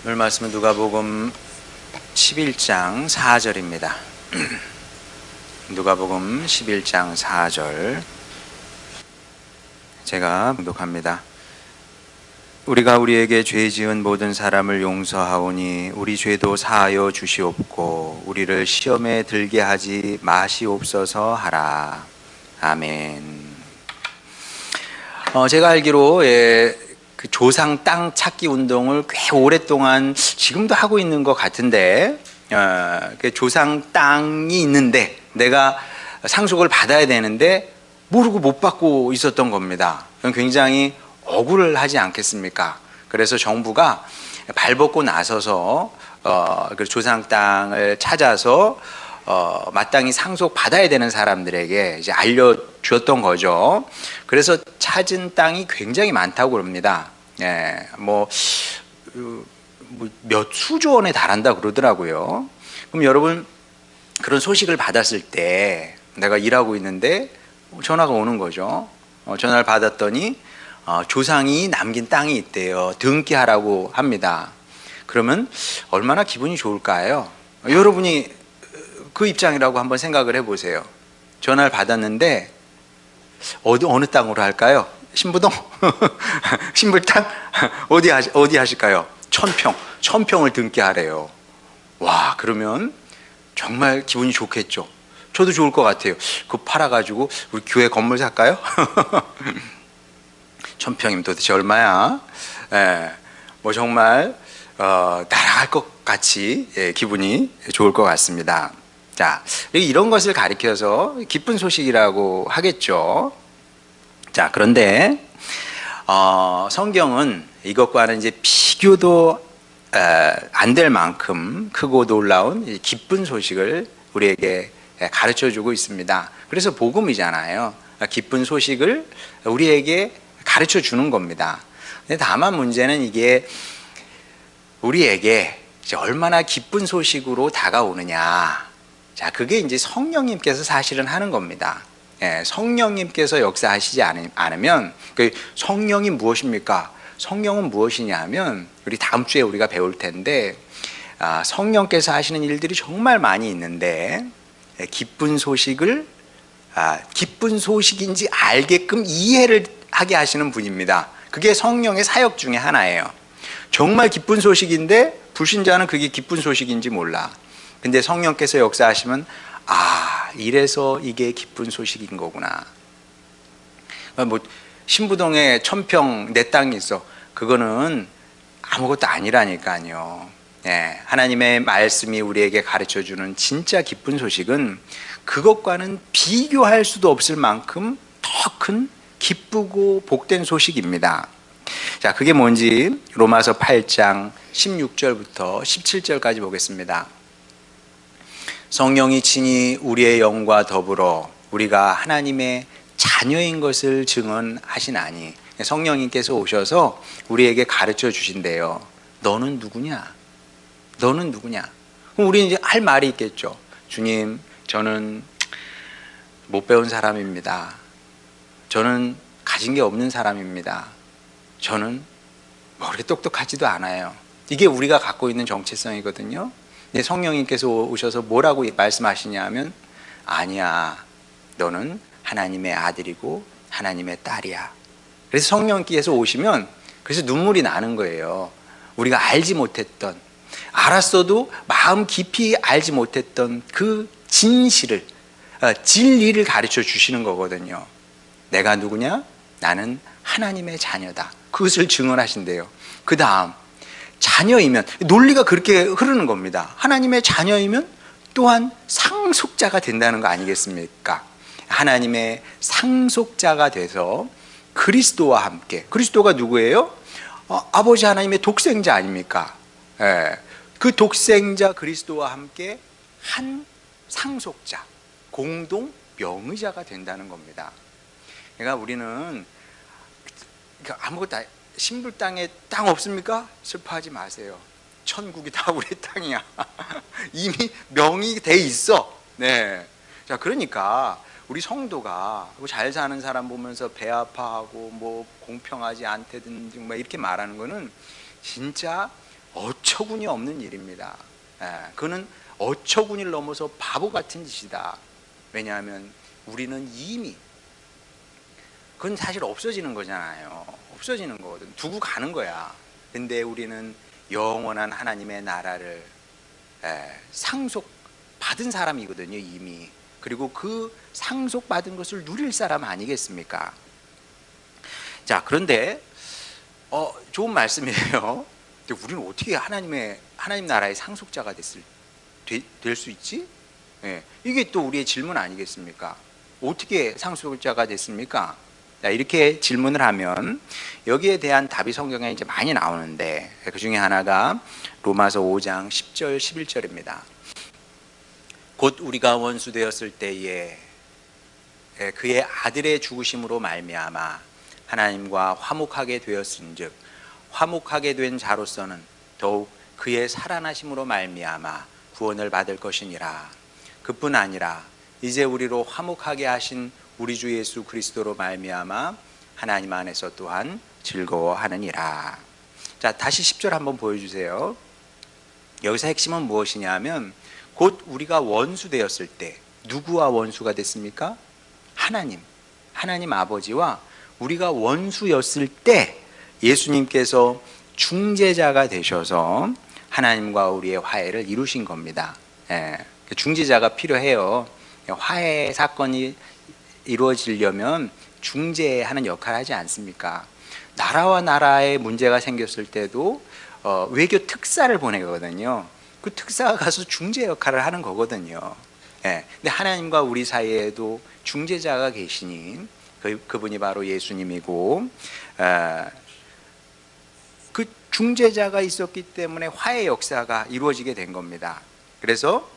오늘 말씀은 누가복음 11장 4절입니다. 누가복음 11장 4절 제가 봉독합니다. 우리가 우리에게 죄 지은 모든 사람을 용서하오니 우리 죄도 사하여 주시옵고 우리를 시험에 들게 하지 마시옵소서 하라. 아멘. 제가 알기로 그 조상 땅 찾기 운동을 꽤 오랫동안 지금도 하고 있는 것 같은데, 그 조상 땅이 있는데 내가 상속을 받아야 되는데 모르고 못 받고 있었던 겁니다. 굉장히 억울하지 않겠습니까? 그래서 정부가 발벗고 나서서 그 조상 땅을 찾아서 마땅히 상속 받아야 되는 사람들에게 이제 알려주었던 거죠. 그래서 찾은 땅이 굉장히 많다고 그럽니다. 몇 수조 원에 달한다 그러더라고요. 그럼 여러분, 그런 소식을 받았을 때 내가 일하고 있는데 전화가 오는 거죠. 전화를 받았더니 조상이 남긴 땅이 있대요. 등기하라고 합니다. 그러면 얼마나 기분이 좋을까요? 여러분이 그 입장이라고 한번 생각을 해보세요. 전화를 받았는데 어느 땅으로 할까요? 신부동? 신불땅? 어디 하실까요? 천평을 등기하래요. 와, 그러면 정말 기분이 좋겠죠. 저도 좋을 것 같아요. 그거 팔아가지고 우리 교회 건물 살까요? 천평이면 도대체 얼마야? 정말 날아갈 것 같이 기분이 좋을 것 같습니다. 자, 이런 것을 가리켜서 기쁜 소식이라고 하겠죠. 자, 그런데 성경은 이것과는 이제 비교도 안 될 만큼 크고 놀라운 기쁜 소식을 우리에게 가르쳐주고 있습니다. 그래서 복음이잖아요. 기쁜 소식을 우리에게 가르쳐 주는 겁니다. 근데 다만 문제는 이게 우리에게 이제 얼마나 기쁜 소식으로 다가오느냐. 자, 그게 이제 성령님께서 사실은 하는 겁니다. 성령님께서 역사하시지 않으면, 그 성령이 무엇입니까? 성령은 무엇이냐 하면, 우리 다음 주에 우리가 배울 텐데, 성령께서 하시는 일들이 정말 많이 있는데, 기쁜 소식을 기쁜 소식인지 알게끔 이해를 하게 하시는 분입니다. 그게 성령의 사역 중에 하나예요. 정말 기쁜 소식인데 불신자는 그게 기쁜 소식인지 몰라. 근데 성령께서 역사하시면 이래서 이게 기쁜 소식인 거구나. 신부동에 천평 내 땅이 있어. 그거는 아무것도 아니라니까요. 하나님의 말씀이 우리에게 가르쳐주는 진짜 기쁜 소식은 그것과는 비교할 수도 없을 만큼 더 큰 기쁘고 복된 소식입니다. 자, 그게 뭔지 로마서 8장 16절부터 17절까지 보겠습니다. 성령이 친히 우리의 영과 더불어 우리가 하나님의 자녀인 것을 증언하시나니, 성령님께서 오셔서 우리에게 가르쳐 주신대요. 너는 누구냐? 너는 누구냐? 그럼 우리는 이제 할 말이 있겠죠. 주님, 저는 못 배운 사람입니다. 저는 가진 게 없는 사람입니다. 저는 그렇게 똑똑하지도 않아요. 이게 우리가 갖고 있는 정체성이거든요. 근데 성령님께서 오셔서 뭐라고 말씀하시냐 하면, 아니야, 너는 하나님의 아들이고 하나님의 딸이야. 그래서 성령님께서 오시면 그래서 눈물이 나는 거예요. 우리가 알지 못했던, 알았어도 마음 깊이 알지 못했던 그 진실을, 진리를 가르쳐 주시는 거거든요. 내가 누구냐? 나는 하나님의 자녀다. 그것을 증언하신대요. 그 다음, 자녀이면, 논리가 그렇게 흐르는 겁니다. 하나님의 자녀이면 또한 상속자가 된다는 거 아니겠습니까? 하나님의 상속자가 돼서 그리스도와 함께, 그리스도가 누구예요? 아버지 하나님의 독생자 아닙니까? 그 독생자 그리스도와 함께 한 상속자, 공동 명의자가 된다는 겁니다. 그러니까 우리는 아무것도 신불 땅에 땅 없습니까? 슬퍼하지 마세요. 천국이 다 우리 땅이야. 이미 명의돼 있어. 네. 자, 그러니까 우리 성도가 잘 사는 사람 보면서 배 아파하고 공평하지 않다든지 이렇게 말하는 거는 진짜 어처구니 없는 일입니다. 그는 어처구니를 넘어서 바보 같은 짓이다. 왜냐하면 우리는 이미 그건 사실 없어지는 거잖아요. 없어지는 거거든. 두고 가는 거야. 근데 우리는 영원한 하나님의 나라를 상속받은 사람이거든요, 이미. 그리고 그 상속받은 것을 누릴 사람 아니겠습니까? 자, 그런데 좋은 말씀이에요. 근데 우리는 어떻게 하나님 나라의 상속자가 될 수 있지? 이게 또 우리의 질문 아니겠습니까? 어떻게 상속자가 됐습니까? 자, 이렇게 질문을 하면 여기에 대한 답이 성경에 이제 많이 나오는데 그 중에 하나가 로마서 5장 10절 11절입니다. 곧 우리가 원수 되었을 때에 그의 아들의 죽으심으로 말미암아 하나님과 화목하게 되었은즉 화목하게 된 자로서는 더욱 그의 살아나심으로 말미암아 구원을 받을 것이니라. 그뿐 아니라 이제 우리로 화목하게 하신 우리 주 예수 그리스도로 말미암아 하나님 안에서 또한 즐거워하느니라. 자, 다시 10절 한번 보여주세요. 여기서 핵심은 무엇이냐면 곧 우리가 원수 되었을 때 누구와 원수가 됐습니까? 하나님 아버지와 우리가 원수였을 때 예수님께서 중재자가 되셔서 하나님과 우리의 화해를 이루신 겁니다. 중재자가 필요해요. 화해 사건이 이루어지려면 중재하는 역할을 하지 않습니까? 나라와 나라의 문제가 생겼을 때도 외교 특사를 보내거든요. 그 특사가 가서 중재 역할을 하는 거거든요. 근데 하나님과 우리 사이에도 중재자가 계시니 그분이 바로 예수님이고 그 중재자가 있었기 때문에 화해 역사가 이루어지게 된 겁니다. 그래서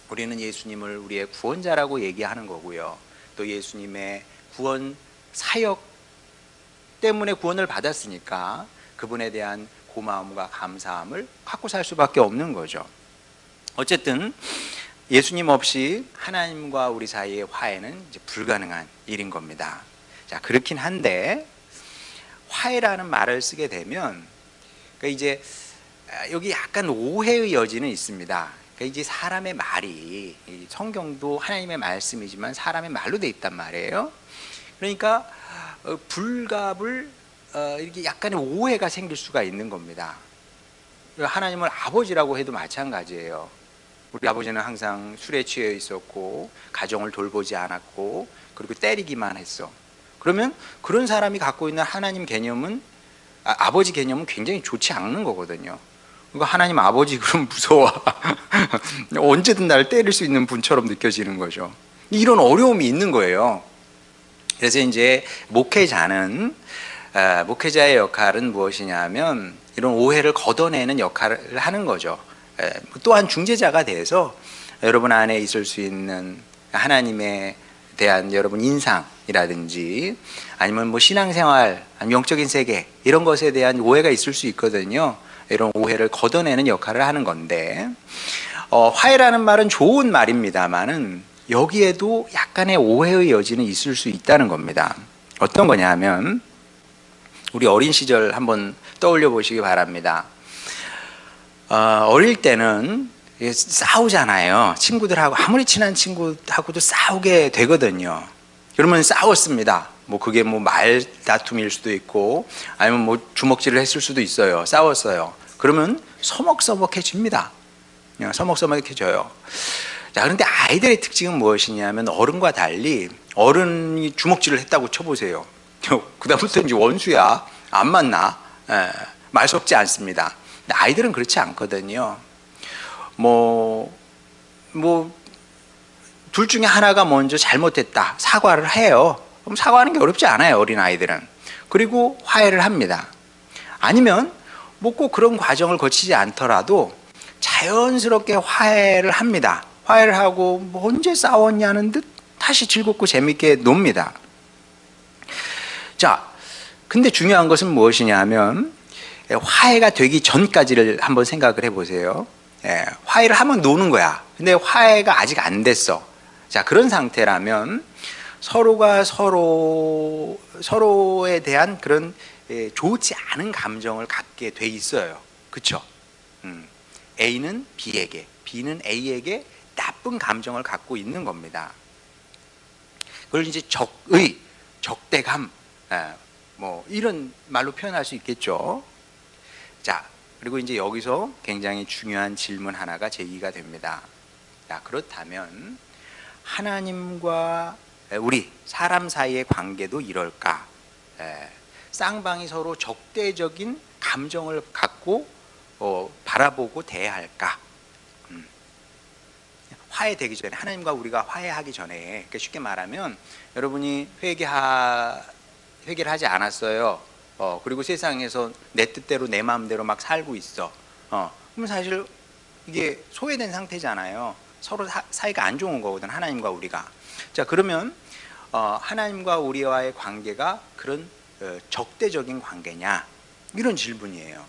우리는 예수님을 우리의 구원자라고 얘기하는 거고요. 또 예수님의 구원 사역 때문에 구원을 받았으니까 그분에 대한 고마움과 감사함을 갖고 살 수밖에 없는 거죠. 어쨌든 예수님 없이 하나님과 우리 사이의 화해는 이제 불가능한 일인 겁니다. 자, 그렇긴 한데 화해라는 말을 쓰게 되면 그러니까 이제 여기 약간 오해의 여지는 있습니다. 그러니까 이제 사람의 말이 성경도 하나님의 말씀이지만 사람의 말로 돼 있단 말이에요. 그러니까 불갑을 이렇게 약간의 오해가 생길 수가 있는 겁니다. 하나님을 아버지라고 해도 마찬가지예요. 우리 아버지는 항상 술에 취해 있었고 가정을 돌보지 않았고 그리고 때리기만 했어. 그러면 그런 사람이 갖고 있는 하나님 개념은 아버지 개념은 굉장히 좋지 않는 거거든요. 그러니까 하나님 아버지 그럼 무서워. 언제든 나를 때릴 수 있는 분처럼 느껴지는 거죠. 이런 어려움이 있는 거예요. 그래서 이제 목회자의 역할은 무엇이냐면 이런 오해를 걷어내는 역할을 하는 거죠. 또한 중재자가 돼서 여러분 안에 있을 수 있는 하나님에 대한 여러분 인상이라든지 아니면 뭐 신앙생활, 영적인 세계 이런 것에 대한 오해가 있을 수 있거든요. 이런 오해를 걷어내는 역할을 하는 건데 화해라는 말은 좋은 말입니다만은 여기에도 약간의 오해의 여지는 있을 수 있다는 겁니다. 어떤 거냐면 우리 어린 시절 한번 떠올려 보시기 바랍니다. 어릴 때는 싸우잖아요. 친구들하고 아무리 친한 친구하고도 싸우게 되거든요. 그러면 싸웠습니다. 뭐 그게 뭐 말다툼일 수도 있고 아니면 뭐 주먹질을 했을 수도 있어요. 싸웠어요. 그러면 서먹서먹해집니다. 서먹서먹해져요. 자, 그런데 아이들의 특징은 무엇이냐면 어른과 달리 어른이 주먹질을 했다고 쳐보세요. 그다음부터 이제 원수야. 안 만나. 말 섞지 않습니다. 근데 아이들은 그렇지 않거든요. 둘 중에 하나가 먼저 잘못했다. 사과를 해요. 그럼 사과하는 게 어렵지 않아요, 어린 아이들은. 그리고 화해를 합니다. 아니면 뭐 꼭 그런 과정을 거치지 않더라도 자연스럽게 화해를 합니다. 화해를 하고 뭐 언제 싸웠냐는 듯 다시 즐겁고 재밌게 놉니다. 자, 근데 중요한 것은 무엇이냐면 화해가 되기 전까지를 한번 생각을 해보세요. 화해를 하면 노는 거야. 근데 화해가 아직 안 됐어. 자, 그런 상태라면 서로가 서로에 대한 그런 좋지 않은 감정을 갖게 돼 있어요. 그렇죠? A는 B에게, B는 A에게 나쁜 감정을 갖고 있는 겁니다. 그걸 이제 적의, 적대감, 뭐 이런 말로 표현할 수 있겠죠. 자, 그리고 이제 여기서 굉장히 중요한 질문 하나가 제기가 됩니다. 자, 그렇다면 하나님과 우리 사람 사이의 관계도 이럴까? 쌍방이 서로 적대적인 감정을 갖고 바라보고 대해야 할까? 화해되기 전에, 하나님과 우리가 화해하기 전에, 그러니까 쉽게 말하면 여러분이 회개를 하지 않았어요. 그리고 세상에서 내 뜻대로 내 마음대로 막 살고 있어. 그럼 사실 이게 소외된 상태잖아요. 서로 사이가 안 좋은 거거든, 하나님과 우리가. 자, 그러면 하나님과 우리와의 관계가 그런 적대적인 관계냐? 이런 질문이에요.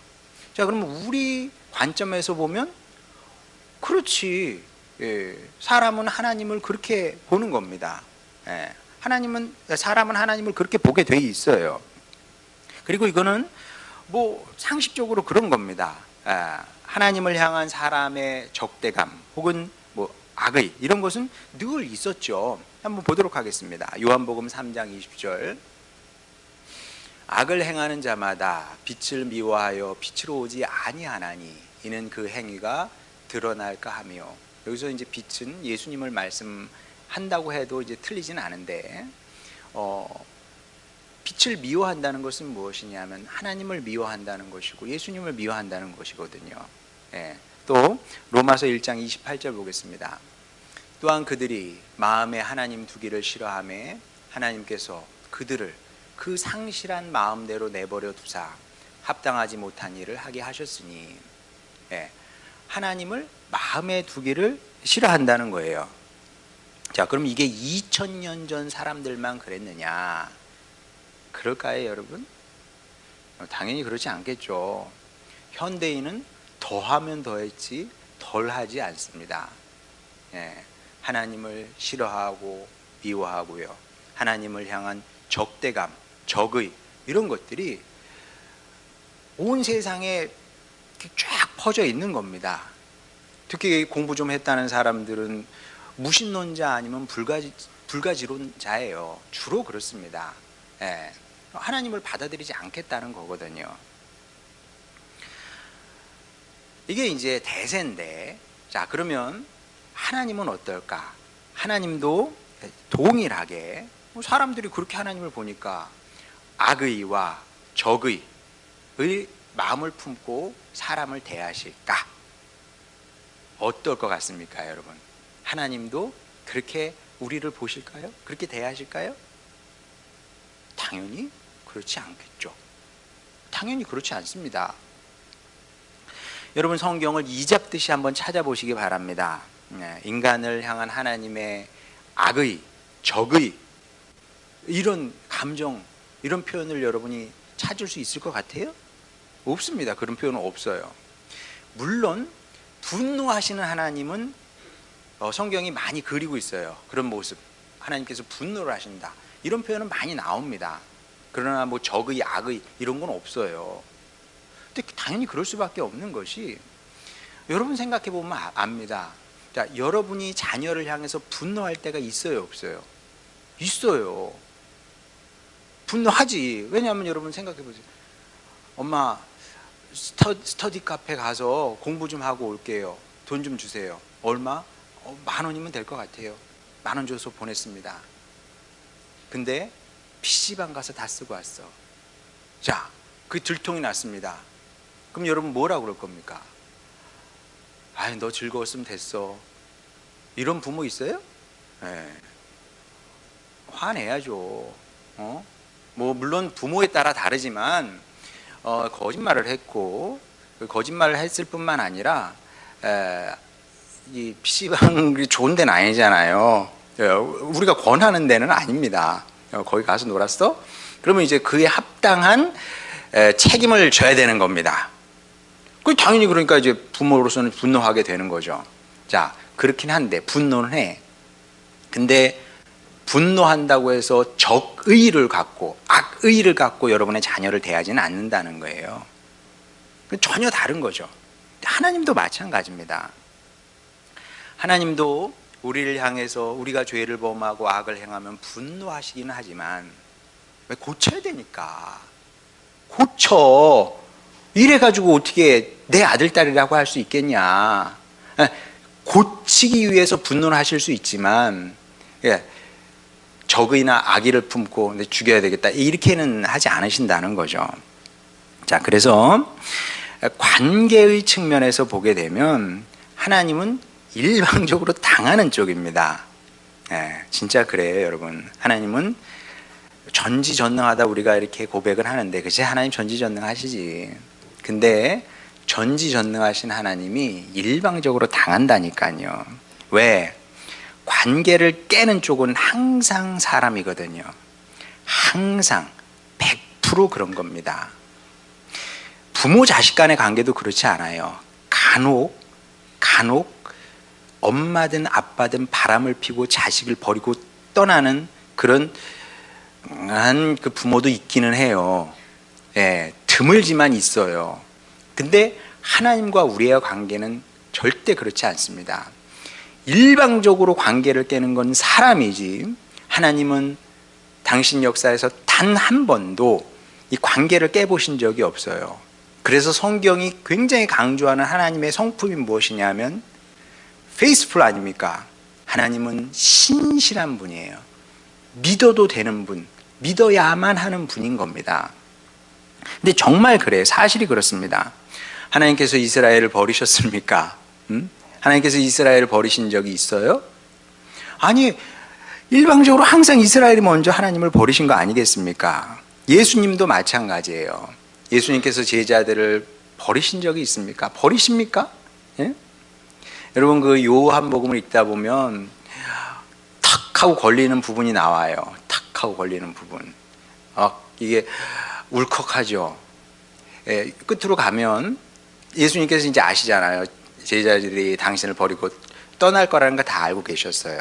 자, 그러면 우리 관점에서 보면 그렇지. 사람은 하나님을 그렇게 보는 겁니다. 사람은 하나님을 그렇게 보게 돼 있어요. 그리고 이거는 뭐 상식적으로 그런 겁니다. 하나님을 향한 사람의 적대감 혹은 뭐 악의 이런 것은 늘 있었죠. 한번 보도록 하겠습니다. 요한복음 3장 20절. 악을 행하는 자마다 빛을 미워하여 빛으로 오지 아니하나니 이는 그 행위가 드러날까 하며. 여기서 이제 빛은 예수님을 말씀한다고 해도 이제 틀리진 않은데, 빛을 미워한다는 것은 무엇이냐면 하나님을 미워한다는 것이고 예수님을 미워한다는 것이거든요. 또 로마서 1장 28절 보겠습니다. 또한 그들이 마음에 하나님 두기를 싫어하며 하나님께서 그들을 그 상실한 마음대로 내버려 두사 합당하지 못한 일을 하게 하셨으니, 하나님을 마음에 두기를 싫어한다는 거예요. 자, 그럼 이게 2000년 전 사람들만 그랬느냐? 그럴까요, 여러분? 당연히 그렇지 않겠죠. 현대인은 더하면 더했지 덜하지 않습니다. 하나님을 싫어하고 미워하고요. 하나님을 향한 적대감, 적의 이런 것들이 온 세상에 쫙 퍼져 있는 겁니다. 특히 공부 좀 했다는 사람들은 무신론자 아니면 불가지론자예요. 주로 그렇습니다. 하나님을 받아들이지 않겠다는 거거든요. 이게 이제 대세인데, 자, 그러면 하나님은 어떨까? 하나님도 동일하게 사람들이 그렇게 하나님을 보니까 악의와 적의의 마음을 품고 사람을 대하실까? 어떨 것 같습니까, 여러분? 하나님도 그렇게 우리를 보실까요? 그렇게 대하실까요? 당연히 그렇지 않겠죠. 당연히 그렇지 않습니다. 여러분, 성경을 이잡듯이 한번 찾아보시기 바랍니다. 인간을 향한 하나님의 악의, 적의 이런 감정, 이런 표현을 여러분이 찾을 수 있을 것 같아요? 없습니다. 그런 표현은 없어요. 물론 분노하시는 하나님은 성경이 많이 그리고 있어요. 그런 모습, 하나님께서 분노를 하신다 이런 표현은 많이 나옵니다. 그러나 뭐 적의, 악의 이런 건 없어요. 근데 당연히 그럴 수밖에 없는 것이, 여러분 생각해 보면 압니다. 자, 여러분이 자녀를 향해서 분노할 때가 있어요, 없어요? 있어요. 분노하지. 왜냐하면 여러분 생각해 보세요. 엄마, 스터디 카페 가서 공부 좀 하고 올게요. 돈 좀 주세요. 얼마? 10,000원이면 될 것 같아요. 10,000원 줘서 보냈습니다. 근데 PC방 가서 다 쓰고 왔어. 자, 그 들통이 났습니다. 그럼 여러분 뭐라고 그럴 겁니까? 아이, 너 즐거웠으면 됐어. 이런 부모 있어요? 화내야죠. 뭐 물론 부모에 따라 다르지만 거짓말을 했고, 거짓말을 했을 뿐만 아니라 이 PC방이 좋은 데는 아니잖아요. 우리가 권하는 데는 아닙니다. 거기 가서 놀았어? 그러면 이제 그에 합당한 책임을 져야 되는 겁니다. 그 당연히 그러니까 이제 부모로서는 분노하게 되는 거죠. 자, 그렇긴 한데 분노는 해. 근데 분노한다고 해서 적의를 갖고, 악의를 갖고 여러분의 자녀를 대하지는 않는다는 거예요. 전혀 다른 거죠. 하나님도 마찬가지입니다. 하나님도 우리를 향해서 우리가 죄를 범하고 악을 행하면 분노하시기는 하지만 왜 고쳐야 되니까 고쳐. 이래가지고 어떻게 내 아들 딸이라고 할 수 있겠냐. 고치기 위해서 분노를 하실 수 있지만 적의나 악의를 품고 죽여야 되겠다 이렇게는 하지 않으신다는 거죠. 자, 그래서 관계의 측면에서 보게 되면 하나님은 일방적으로 당하는 쪽입니다. 진짜 그래요, 여러분. 하나님은 전지전능하다 우리가 이렇게 고백을 하는데, 그치? 하나님 전지전능하시지. 근데 전지전능하신 하나님이 일방적으로 당한다니까요. 왜? 관계를 깨는 쪽은 항상 사람이거든요. 항상 100% 그런 겁니다. 부모 자식 간의 관계도 그렇지 않아요. 간혹 엄마든 아빠든 바람을 피고 자식을 버리고 떠나는 그런 그 부모도 있기는 해요. 드물지만 있어요. 근데 하나님과 우리의 관계는 절대 그렇지 않습니다. 일방적으로 관계를 깨는 건 사람이지, 하나님은 당신 역사에서 단 한 번도 이 관계를 깨보신 적이 없어요. 그래서 성경이 굉장히 강조하는 하나님의 성품이 무엇이냐면 페이스풀 아닙니까? 하나님은 신실한 분이에요. 믿어도 되는 분, 믿어야만 하는 분인 겁니다. 근데 정말 그래요. 사실이 그렇습니다. 하나님께서 이스라엘을 버리셨습니까? 하나님께서 이스라엘을 버리신 적이 있어요? 아니, 일방적으로 항상 이스라엘이 먼저 하나님을 버리신 거 아니겠습니까? 예수님도 마찬가지예요. 예수님께서 제자들을 버리신 적이 있습니까? 버리십니까? 예? 여러분, 그 요한복음을 읽다 보면 탁 하고 걸리는 부분이 나와요. 탁 하고 걸리는 부분. 이게 울컥하죠. 끝으로 가면 예수님께서 이제 아시잖아요. 제자들이 당신을 버리고 떠날 거라는 거 다 알고 계셨어요.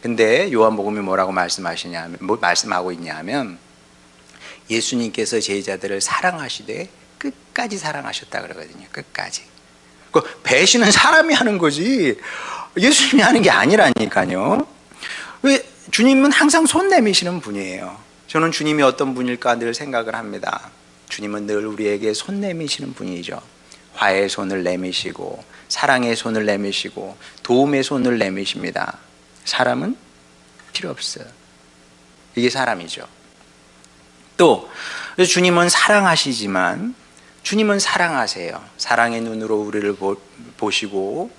근데 요한복음이 뭐라고 말씀하고 있냐면 예수님께서 제자들을 사랑하시되 끝까지 사랑하셨다 그러거든요. 끝까지. 배신은 사람이 하는 거지 예수님이 하는 게 아니라니까요. 왜? 주님은 항상 손 내미시는 분이에요. 저는 주님이 어떤 분일까 늘 생각을 합니다. 주님은 늘 우리에게 손 내미시는 분이죠. 화해의 손을 내미시고 사랑의 손을 내미시고 도움의 손을 내미십니다. 사람은 필요 없어요. 이게 사람이죠. 또 주님은 사랑하시지만 주님은 사랑하세요. 사랑의 눈으로 우리를 보시고,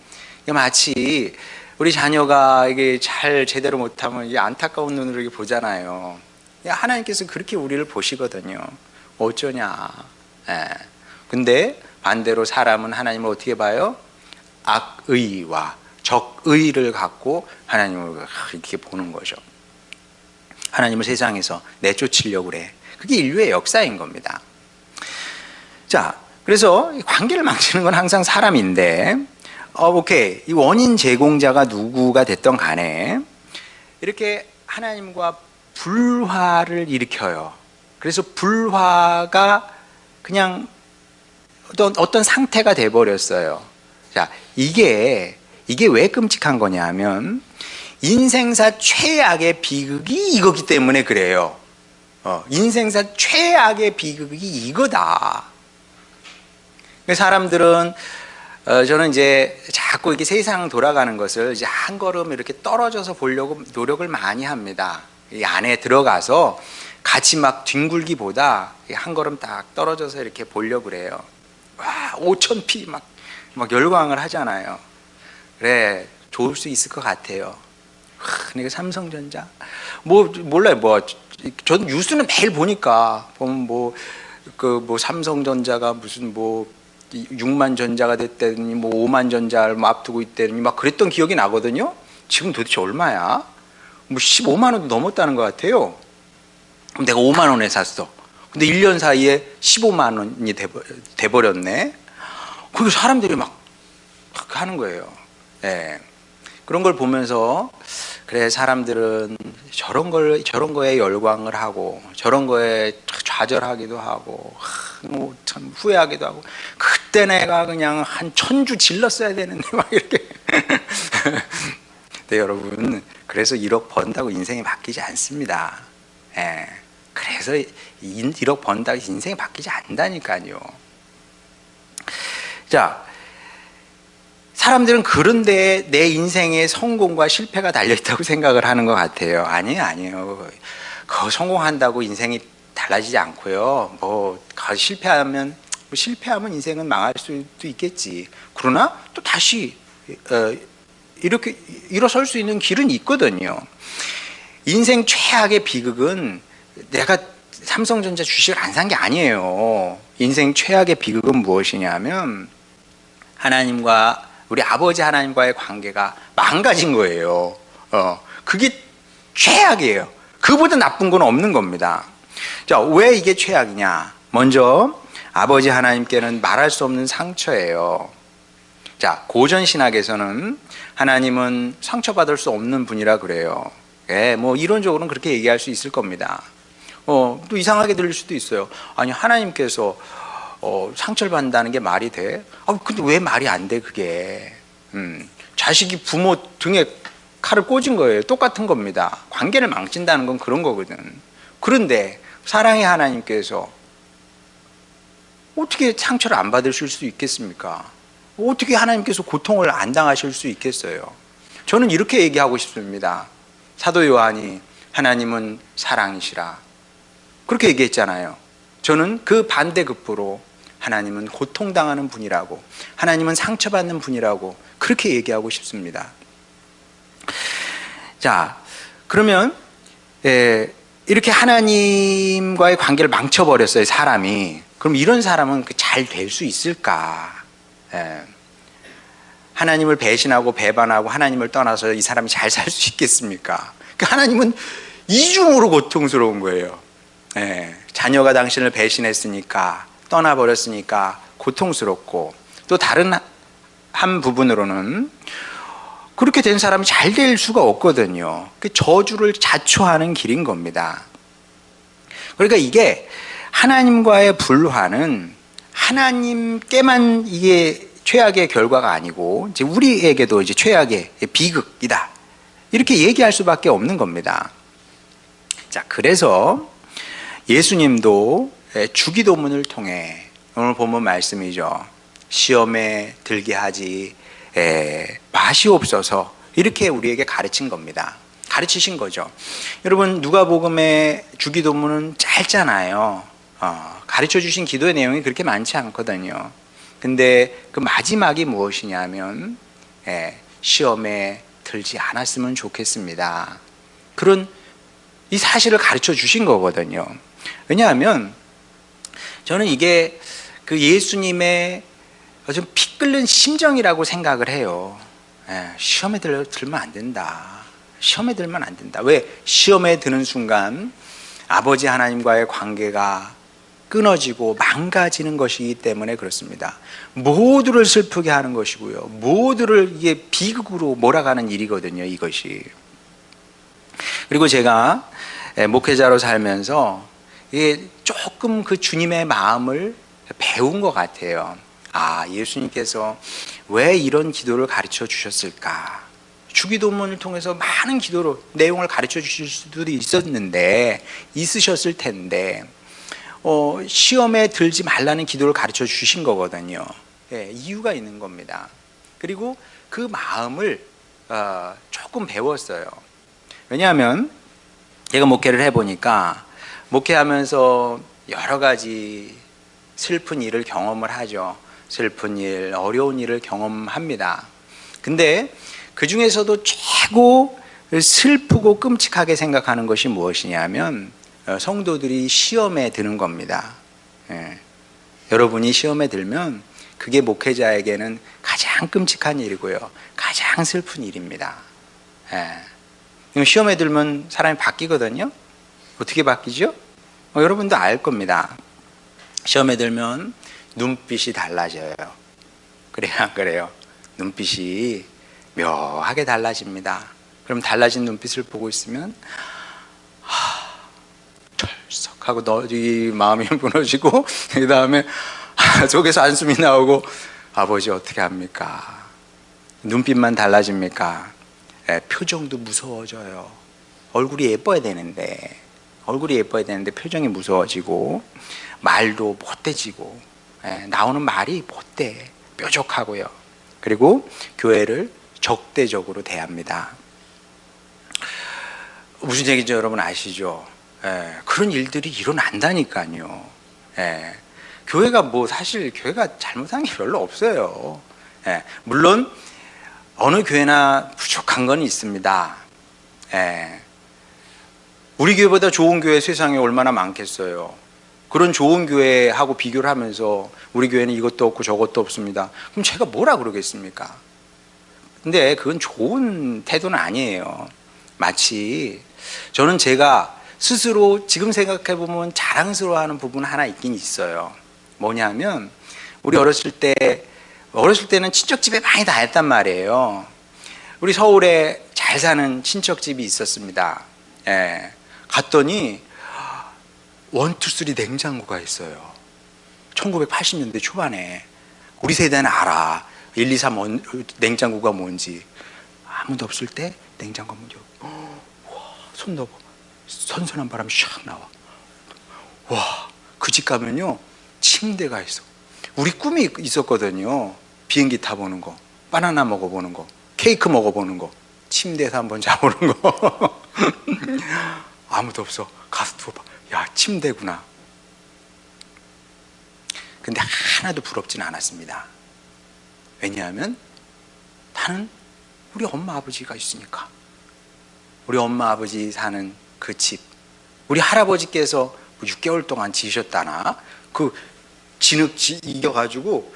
마치 우리 자녀가 이게 잘 제대로 못하면 이게 안타까운 눈으로 이렇게 보잖아요. 하나님께서 그렇게 우리를 보시거든요. 어쩌냐. 근데 반대로 사람은 하나님을 어떻게 봐요? 악의와 적의를 갖고 하나님을 이렇게 보는 거죠. 하나님을 세상에서 내쫓으려고 그래. 그게 인류의 역사인 겁니다. 자, 그래서 관계를 망치는 건 항상 사람인데, 오케이. 이 원인 제공자가 누구가 됐던 간에 이렇게 하나님과 불화를 일으켜요. 그래서 불화가 그냥 어떤 상태가 돼버렸어요. 자, 이게 왜 끔찍한 거냐면 인생사 최악의 비극이 이거기 때문에 그래요. 인생사 최악의 비극이 이거다. 사람들은 저는 이제 자꾸 이렇게 세상 돌아가는 것을 이제 한 걸음 이렇게 떨어져서 보려고 노력을 많이 합니다. 이 안에 들어가서 같이 막 뒹굴기보다 한 걸음 딱 떨어져서 이렇게 보려고 그래요. 와, 5,000피 막 열광을 하잖아요. 그래, 좋을 수 있을 것 같아요. 그러니까 삼성전자 몰라요. 저는 뉴스는 매일 보니까 보면 삼성전자가 무슨 6만 전자가 됐다니 5만 전자를 앞두고 있다니 막 그랬던 기억이 나거든요. 지금 도대체 얼마야? 15만 원도 넘었다는 것 같아요. 그럼 내가 5만 원에 샀어. 근데 1년 사이에 15만 원이 돼버렸네. 그리고 사람들이 막 하는 거예요. 그런 걸 보면서 그래, 사람들은 저런 거에 열광을 하고 저런 거에 좌절하기도 하고 참 후회하기도 하고 그때 내가 그냥 한 1000주 질렀어야 되는데 막 이렇게. 네, 여러분, 그래서 1억 번다고 인생이 바뀌지 않습니다. 예. 그래서 1억 번다고 인생이 바뀌지 않는다니까요. 자, 사람들은 그런데 내 인생의 성공과 실패가 달려있다고 생각을 하는 것 같아요. 아니에요. 그 성공한다고 인생이 달라지지 않고요. 실패하면 인생은 망할 수도 있겠지. 그러나 또 다시 이렇게 일어설 수 있는 길은 있거든요. 인생 최악의 비극은 내가 삼성전자 주식을 안 산 게 아니에요. 인생 최악의 비극은 무엇이냐면 하나님과 우리 아버지 하나님과의 관계가 망가진 거예요. 그게 최악이에요. 그보다 나쁜 건 없는 겁니다. 자, 왜 이게 최악이냐? 먼저 아버지 하나님께는 말할 수 없는 상처예요. 자, 고전 신학에서는 하나님은 상처받을 수 없는 분이라 그래요. 예, 뭐 이론적으로는 그렇게 얘기할 수 있을 겁니다. 또 이상하게 들릴 수도 있어요. 아니, 하나님께서 상처를 받는다는 게 말이 돼? 근데 왜 말이 안 돼, 그게? 자식이 부모 등에 칼을 꽂은 거예요. 똑같은 겁니다. 관계를 망친다는 건 그런 거거든. 그런데 사랑의 하나님께서 어떻게 상처를 안 받으실 수 있겠습니까? 어떻게 하나님께서 고통을 안 당하실 수 있겠어요? 저는 이렇게 얘기하고 싶습니다. 사도 요한이 하나님은 사랑이시라 그렇게 얘기했잖아요. 저는 그 반대급부로 하나님은 고통당하는 분이라고, 하나님은 상처받는 분이라고 그렇게 얘기하고 싶습니다. 자, 그러면 이렇게 하나님과의 관계를 망쳐버렸어요, 사람이. 그럼 이런 사람은 잘 될 수 있을까? 하나님을 배신하고 배반하고 하나님을 떠나서 이 사람이 잘 살 수 있겠습니까? 하나님은 이중으로 고통스러운 거예요. 자녀가 당신을 배신했으니까, 떠나버렸으니까 고통스럽고, 또 다른 한 부분으로는 그렇게 된 사람이 잘 될 수가 없거든요. 그 저주를 자초하는 길인 겁니다. 그러니까 이게 하나님과의 불화는 하나님께만 이게 최악의 결과가 아니고 이제 우리에게도 이제 최악의 비극이다, 이렇게 얘기할 수밖에 없는 겁니다. 자, 그래서 예수님도 주기도문을 통해, 오늘 본문 말씀이죠, 시험에 들게 하지 마시옵소서, 이렇게 우리에게 가르친 겁니다. 가르치신 거죠. 여러분, 누가복음의 주기도문은 짧잖아요. 가르쳐 주신 기도의 내용이 그렇게 많지 않거든요. 근데 그 마지막이 무엇이냐면 시험에 들지 않았으면 좋겠습니다, 그런 이 사실을 가르쳐 주신 거거든요. 왜냐하면 저는 이게 그 예수님의 좀 피 끓는 심정이라고 생각을 해요. 시험에 들면 안 된다. 시험에 들면 안 된다. 왜? 시험에 드는 순간 아버지 하나님과의 관계가 끊어지고 망가지는 것이기 때문에 그렇습니다. 모두를 슬프게 하는 것이고요, 모두를 이게 비극으로 몰아가는 일이거든요, 이것이. 그리고 제가 목회자로 살면서 이게 조금 그 주님의 마음을 배운 것 같아요. 예수님께서 왜 이런 기도를 가르쳐 주셨을까? 주기도문을 통해서 많은 기도로 내용을 가르쳐 주실 수도 있으셨을 텐데 시험에 들지 말라는 기도를 가르쳐 주신 거거든요. 이유가 있는 겁니다. 그리고 그 마음을 조금 배웠어요. 왜냐하면 제가 목회를 해보니까 목회하면서 여러 가지 슬픈 일을 경험을 하죠. 슬픈 일, 어려운 일을 경험합니다. 근데 그 중에서도 최고 슬프고 끔찍하게 생각하는 것이 무엇이냐면 성도들이 시험에 드는 겁니다. 여러분이 시험에 들면 그게 목회자에게는 가장 끔찍한 일이고요, 가장 슬픈 일입니다. 시험에 들면 사람이 바뀌거든요. 어떻게 바뀌죠? 여러분도 알 겁니다. 시험에 들면 눈빛이 달라져요. 그래요, 안 그래요? 눈빛이 묘하게 달라집니다. 그럼 달라진 눈빛을 보고 있으면 철썩하고 이 마음이 무너지고 그 다음에 속에서 한숨이 나오고 아버지 어떻게 합니까? 눈빛만 달라집니까? 표정도 무서워져요. 얼굴이 예뻐야 되는데 표정이 무서워지고 말도 못돼지고 나오는 말이 못돼 뾰족하고요. 그리고 교회를 적대적으로 대합니다. 무슨 얘기인지 여러분 아시죠? 그런 일들이 일어난다니까요. 교회가 사실 교회가 잘못한 게 별로 없어요. 물론 어느 교회나 부족한 건 있습니다. 우리 교회보다 좋은 교회 세상에 얼마나 많겠어요. 그런 좋은 교회하고 비교를 하면서 우리 교회는 이것도 없고 저것도 없습니다. 그럼 제가 뭐라 그러겠습니까? 근데 그건 좋은 태도는 아니에요. 마치 저는 제가 스스로 지금 생각해 보면 자랑스러워하는 부분 하나 있긴 있어요. 뭐냐면 우리 어렸을 때는 친척집에 많이 다녔단 말이에요. 우리 서울에 잘 사는 친척집이 있었습니다. 갔더니 1, 2, 3 냉장고가 있어요. 1980년대 초반에. 우리 세대는 알아. 1, 2, 3 냉장고가 뭔지. 아무도 없을 때 냉장고 문 열고 손 넣어. 선선한 바람이 샥 나와. 와, 그 집 가면요 침대가 있어. 우리 꿈이 있었거든요. 비행기 타보는 거, 바나나 먹어보는 거, 케이크 먹어보는 거, 침대에서 한번 자보는 거. 아무도 없어. 가서 누워봐. 야, 침대구나. 근데 하나도 부럽진 않았습니다. 왜냐하면 나는 우리 엄마 아버지가 있으니까. 우리 엄마 아버지 사는 그 집, 우리 할아버지께서 6개월 동안 지으셨다나 그 진흙 이겨가지고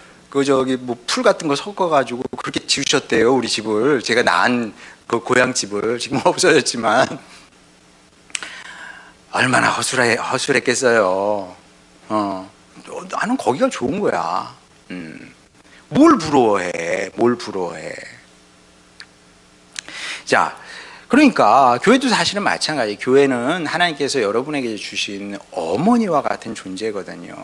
풀 같은 거 섞어가지고 그렇게 지으셨대요. 우리 집을. 제가 낳은 그 고향 집을. 지금 없어졌지만 얼마나 허술했겠어요. 나는 거기가 좋은 거야. 뭘 부러워해? 자, 그러니까 교회도 사실은 마찬가지예요. 교회는 하나님께서 여러분에게 주신 어머니와 같은 존재거든요.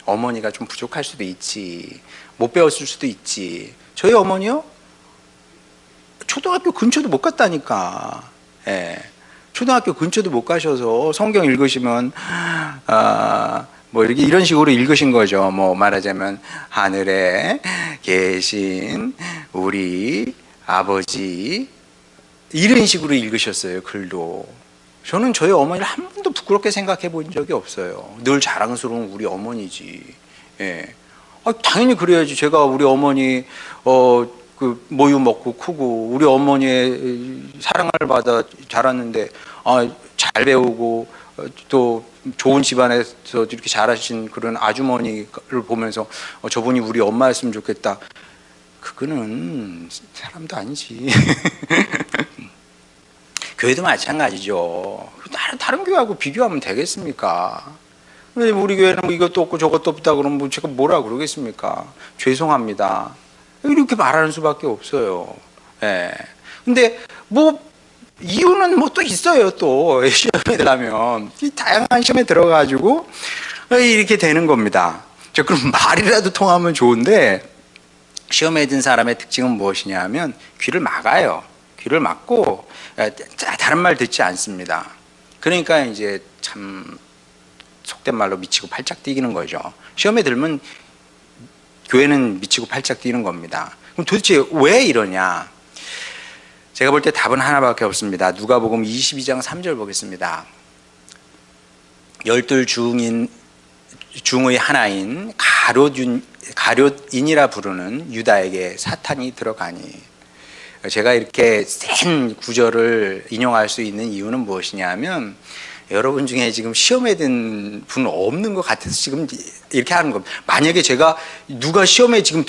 어머니가 좀 부족할 수도 있지, 못 배웠을 수도 있지. 저희 어머니요? 초등학교 근처도 못 갔다니까. 초등학교 근처도 못 가셔서 성경 읽으시면 이렇게 이런 식으로 읽으신 거죠. 말하자면 하늘에 계신 우리 아버지, 이런 식으로 읽으셨어요. 글도. 저는 저희 어머니를 한 번도 부끄럽게 생각해 본 적이 없어요. 늘 자랑스러운 우리 어머니지. 당연히 그래야지. 제가 우리 어머니 그 모유 먹고 크고 우리 어머니의 사랑을 받아 자랐는데 잘 배우고 또 좋은 집안에서 이렇게 자라신 그런 아주머니를 보면서 저분이 우리 엄마였으면 좋겠다. 그거는 사람도 아니지. 교회도 마찬가지죠. 다른 교회하고 비교하면 되겠습니까? 우리 교회는 이것도 없고 저것도 없다 그러면 제가 뭐라 그러겠습니까? 죄송합니다. 이렇게 말하는 수밖에 없어요. 근데 이유는 또 있어요. 또 시험에 들어가면 다양한 시험에 들어가지고 이렇게 되는 겁니다. 그럼 말이라도 통하면 좋은데 시험에 든 사람의 특징은 무엇이냐면 귀를 막아요. 귀를 막고 다른 말 듣지 않습니다. 그러니까 이제 참 속된 말로 미치고 팔짝 뛰기는 거죠. 시험에 들면 교회는 미치고 팔짝 뛰는 겁니다. 그럼 도대체 왜 이러냐? 제가 볼 때 답은 하나밖에 없습니다. 누가복음 22장 3절 보겠습니다. 12 중의 하나인 가룟인이라 부르는 유다에게 사탄이 들어가니. 제가 이렇게 센 구절을 인용할 수 있는 이유는 무엇이냐면 여러분 중에 지금 시험에 든 분 없는 것 같아서 지금 이렇게 하는 겁니다. 만약에 제가 누가 시험에 지금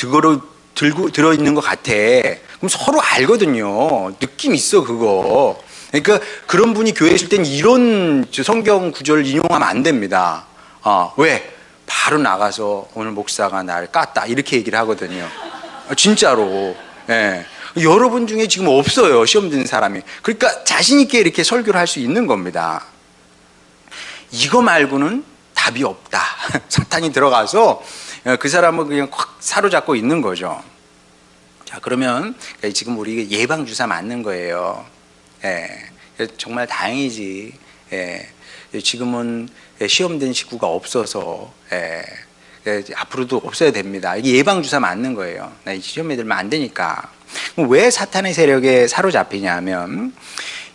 들어있는 것 같아. 그럼 서로 알거든요. 느낌 있어, 그거. 그러니까 그런 분이 교회에 있을 땐 이런 성경 구절을 인용하면 안 됩니다. 왜? 바로 나가서 오늘 목사가 나를 깠다. 이렇게 얘기를 하거든요. 진짜로. 여러분 중에 지금 없어요. 시험 든 사람이. 그러니까 자신있게 이렇게 설교를 할 수 있는 겁니다. 이거 말고는 답이 없다. 사탄이 들어가서 그 사람은 그냥 확 사로잡고 있는 거죠. 자, 그러면 지금 우리 예방 주사 맞는 거예요. 예, 정말 다행이지. 예, 지금은 시험된 식구가 없어서 앞으로도 없어야 됩니다. 이게 예방 주사 맞는 거예요. 시험에 들면 안 되니까. 왜 사탄의 세력에 사로잡히냐면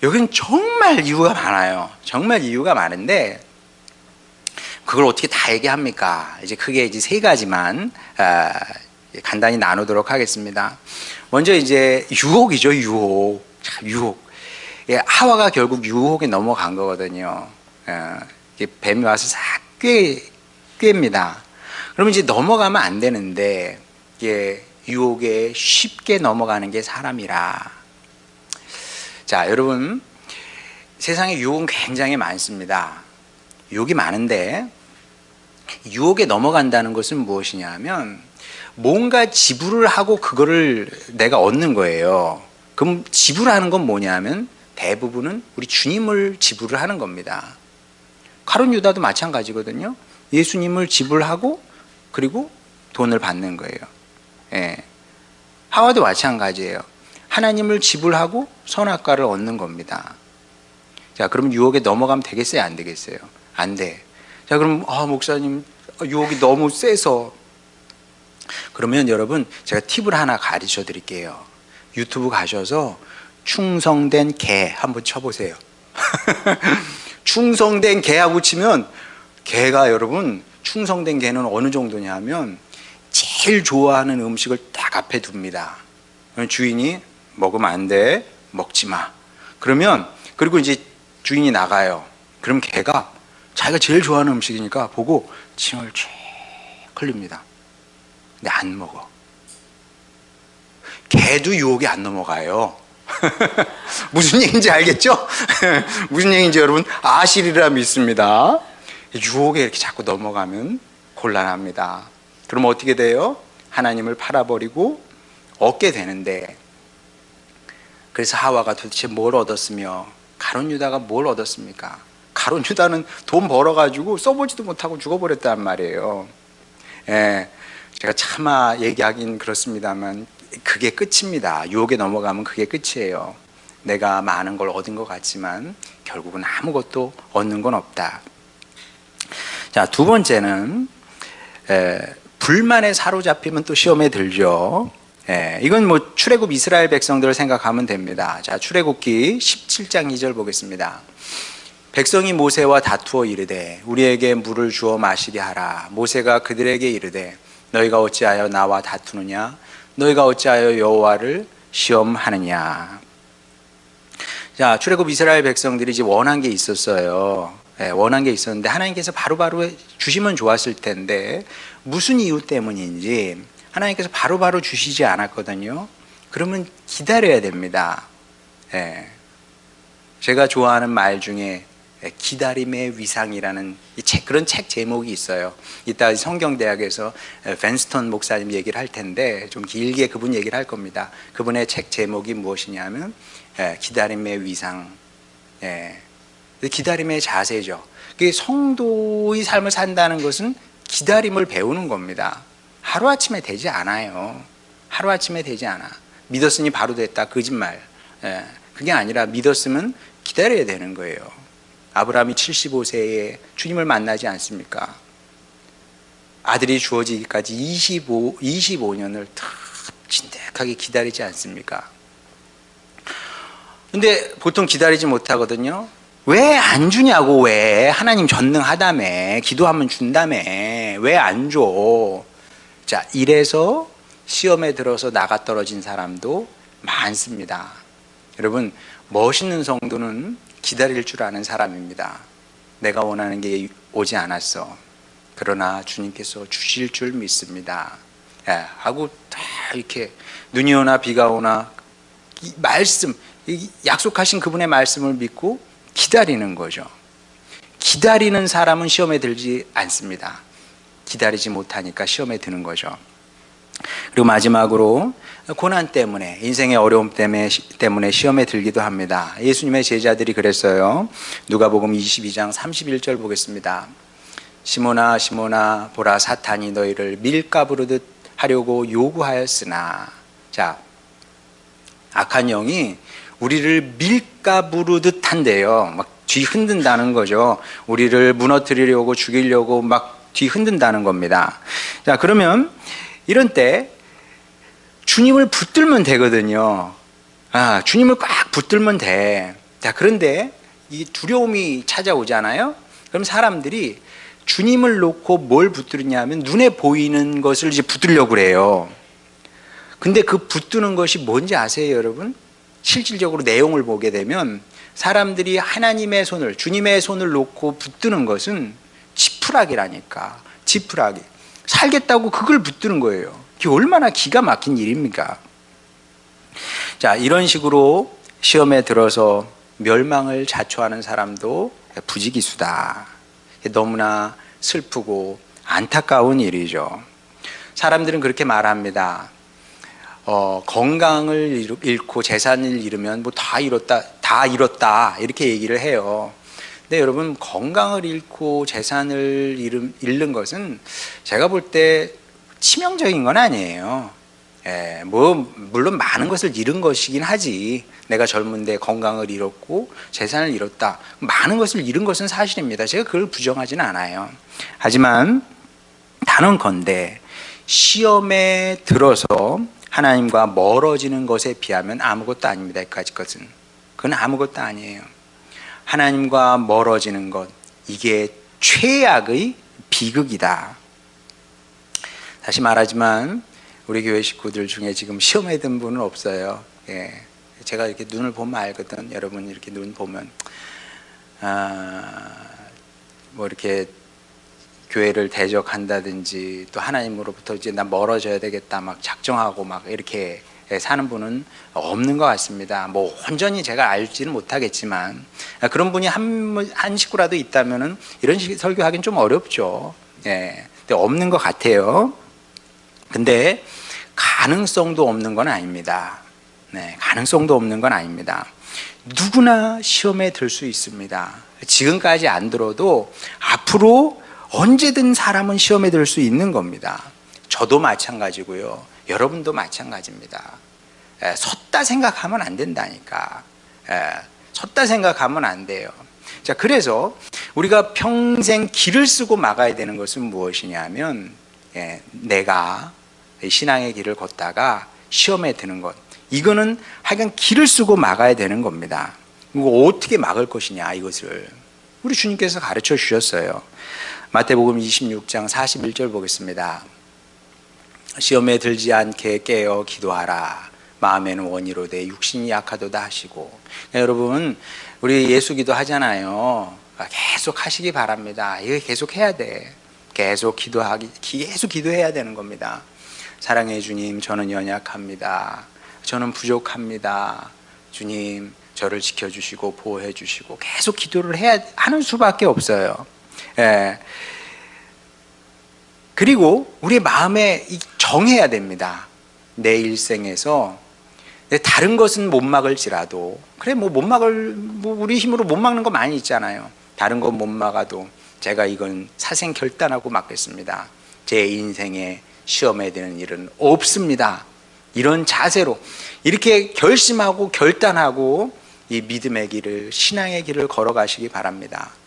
여기는 정말 이유가 많아요. 정말 이유가 많은데 그걸 어떻게 다 얘기합니까? 이제 크게 이제 세 가지만 간단히 나누도록 하겠습니다. 먼저 이제 유혹이죠, 유혹. 유혹. 하와가 결국 유혹에 넘어간 거거든요. 뱀이 와서 싹 꿰입니다. 그러면 이제 넘어가면 안 되는데 유혹에 쉽게 넘어가는 게 사람이라. 자, 여러분, 세상에 유혹은 굉장히 많습니다. 유혹이 많은데 유혹에 넘어간다는 것은 무엇이냐 하면 뭔가 지불을 하고 그거를 내가 얻는 거예요. 그럼 지불하는 건 뭐냐면 대부분은 우리 주님을 지불을 하는 겁니다. 가룟 유다도 마찬가지거든요. 예수님을 지불하고 그리고 돈을 받는 거예요. 예. 하와도 마찬가지예요. 하나님을 지불하고 선악과를 얻는 겁니다. 자, 그럼 유혹에 넘어가면 되겠어요? 안 되겠어요? 안 돼. 자, 그럼 목사님 유혹이 너무 세서, 그러면 여러분 제가 팁을 하나 가르쳐 드릴게요. 유튜브 가셔서 충성된 개 한번 쳐보세요. 충성된 개하고 치면, 개가 여러분, 충성된 개는 어느 정도냐면 제일 좋아하는 음식을 딱 앞에 둡니다. 주인이 먹으면 안 돼, 먹지 마. 그리고 이제 주인이 나가요. 그럼 개가 자기가 제일 좋아하는 음식이니까 보고 침을 쫙 흘립니다. 근데 안 먹어. 개도 유혹이 안 넘어가요. 무슨 얘기인지 알겠죠? 무슨 얘기인지 여러분 아시리라 믿습니다. 유혹에 이렇게 자꾸 넘어가면 곤란합니다. 그럼 어떻게 돼요? 하나님을 팔아버리고 얻게 되는데, 그래서 하와가 도대체 뭘 얻었으며 가룟 유다가 뭘 얻었습니까? 가룟 유다는 돈 벌어가지고 써보지도 못하고 죽어버렸단 말이에요. 예, 제가 차마 얘기하긴 그렇습니다만 그게 끝입니다. 유혹에 넘어가면 그게 끝이에요. 내가 많은 걸 얻은 것 같지만 결국은 아무것도 얻는 건 없다. 자, 두 번째는 불만에 사로잡히면 또 시험에 들죠. 이건 뭐 출애굽 이스라엘 백성들을 생각하면 됩니다. 자, 출애굽기 17장 2절 보겠습니다. 백성이 모세와 다투어 이르되 우리에게 물을 주어 마시게 하라. 모세가 그들에게 이르되 너희가 어찌하여 나와 다투느냐? 너희가 어찌하여 여호와를 시험하느냐? 자, 출애굽 이스라엘 백성들이 이제 원한 게 있었어요. 원한 게 있었는데 하나님께서 바로바로 주시면 좋았을 텐데 무슨 이유 때문인지 하나님께서 바로바로 주시지 않았거든요. 그러면 기다려야 됩니다. 제가 좋아하는 말 중에 기다림의 위상이라는 그런 책 제목이 있어요. 이따 성경대학에서 벤스턴 목사님 얘기를 할 텐데 좀 길게 그분 얘기를 할 겁니다. 그분의 책 제목이 무엇이냐면 기다림의 위상, 기다림의 자세죠. 성도의 삶을 산다는 것은 기다림을 배우는 겁니다. 하루아침에 되지 않아요. 하루아침에 되지 않아. 믿었으니 바로 됐다, 거짓말. 그게 아니라 믿었으면 기다려야 되는 거예요. 아브라함이 75세에 주님을 만나지 않습니까? 아들이 주어지기까지 25년을 다 진득하게 기다리지 않습니까? 근데 보통 기다리지 못하거든요. 왜 안 주냐고. 왜? 하나님 전능하다며, 기도하면 준다며, 왜 안 줘? 자, 이래서 시험에 들어서 나가 떨어진 사람도 많습니다. 여러분, 멋있는 성도는 기다릴 줄 아는 사람입니다. 내가 원하는 게 오지 않았어. 그러나 주님께서 주실 줄 믿습니다. 하고 다 이렇게 눈이 오나 비가 오나 이 말씀, 약속하신 그분의 말씀을 믿고 기다리는 거죠. 기다리는 사람은 시험에 들지 않습니다. 기다리지 못하니까 시험에 드는 거죠. 그리고 마지막으로 고난 때문에, 인생의 어려움 때문에 시험에 들기도 합니다. 예수님의 제자들이 그랬어요. 누가복음 22장 31절 보겠습니다. 시몬아 시몬아 보라 사탄이 너희를 밀가부르듯 하려고 요구하였으나. 자, 악한 영이 우리를 밀가부르듯 한대요. 막 뒤 흔든다는 거죠. 우리를 무너뜨리려고 죽이려고 막 뒤 흔든다는 겁니다. 자, 그러면 이런 때 주님을 붙들면 되거든요. 주님을 꽉 붙들면 돼. 자, 그런데 이 두려움이 찾아오잖아요. 그럼 사람들이 주님을 놓고 뭘 붙들냐면 눈에 보이는 것을 이제 붙들려고 그래요. 근데 그 붙드는 것이 뭔지 아세요, 여러분? 실질적으로 내용을 보게 되면 사람들이 하나님의 손을, 주님의 손을 놓고 붙드는 것은 지푸라기라니까. 지푸라기. 살겠다고 그걸 붙드는 거예요. 그게 얼마나 기가 막힌 일입니까? 자, 이런 식으로 시험에 들어서 멸망을 자초하는 사람도 부지기수다. 너무나 슬프고 안타까운 일이죠. 사람들은 그렇게 말합니다. 건강을 잃고 재산을 잃으면 뭐 다 잃었다 이렇게 얘기를 해요. 근데 여러분, 건강을 잃고 재산을 잃는 것은 제가 볼 때 치명적인 건 아니에요. 뭐 물론 많은 것을 잃은 것이긴 하지. 내가 젊은데 건강을 잃었고 재산을 잃었다. 많은 것을 잃은 것은 사실입니다. 제가 그걸 부정하지는 않아요. 하지만 단언컨대 시험에 들어서 하나님과 멀어지는 것에 비하면 아무것도 아닙니다. 여기까지 것은. 그건 아무것도 아니에요. 하나님과 멀어지는 것, 이게 최악의 비극이다. 다시 말하지만 우리 교회 식구들 중에 지금 시험에 든 분은 없어요. 제가 이렇게 눈을 보면 알거든. 여러분 이렇게 눈 보면 뭐 이렇게 교회를 대적한다든지 또 하나님으로부터 이제 나 멀어져야 되겠다 막 작정하고 막 이렇게 사는 분은 없는 것 같습니다. 뭐 온전히 제가 알지는 못하겠지만 그런 분이 한 식구라도 있다면은 이런 식 설교하기는 좀 어렵죠. 근데 없는 것 같아요. 근데 가능성도 없는 건 아닙니다. 가능성도 없는 건 아닙니다. 누구나 시험에 들 수 있습니다. 지금까지 안 들어도 앞으로 언제든 사람은 시험에 들 수 있는 겁니다. 저도 마찬가지고요. 여러분도 마찬가지입니다. 섰다 생각하면 안 된다니까. 섰다 생각하면 안 돼요. 자, 그래서 우리가 평생 길을 쓰고 막아야 되는 것은 무엇이냐면 내가 신앙의 길을 걷다가 시험에 드는 것, 이거는 하여간 길을 쓰고 막아야 되는 겁니다. 이거 어떻게 막을 것이냐, 이것을 우리 주님께서 가르쳐 주셨어요. 마태복음 26장 41절 보겠습니다. 시험에 들지 않게 깨어 기도하라. 마음에는 원이로되 육신이 약하도다 하시고. 여러분, 우리 예수 기도 하잖아요. 계속 하시기 바랍니다. 이거 계속 해야 돼. 계속 기도해야 되는 겁니다. 사랑해 주님, 저는 연약합니다. 저는 부족합니다. 주님, 저를 지켜주시고 보호해 주시고 계속 기도를 하는 수밖에 없어요. 그리고 우리 마음에 정해야 됩니다. 내 일생에서 다른 것은 못 막을지라도, 그래 뭐 못 막을, 뭐 우리 힘으로 못 막는 거 많이 있잖아요. 다른 건 못 막아도 제가 이건 사생 결단하고 막겠습니다. 제 인생에 시험에 드는 일은 없습니다. 이런 자세로 이렇게 결심하고 결단하고 이 믿음의 길을, 신앙의 길을 걸어가시기 바랍니다.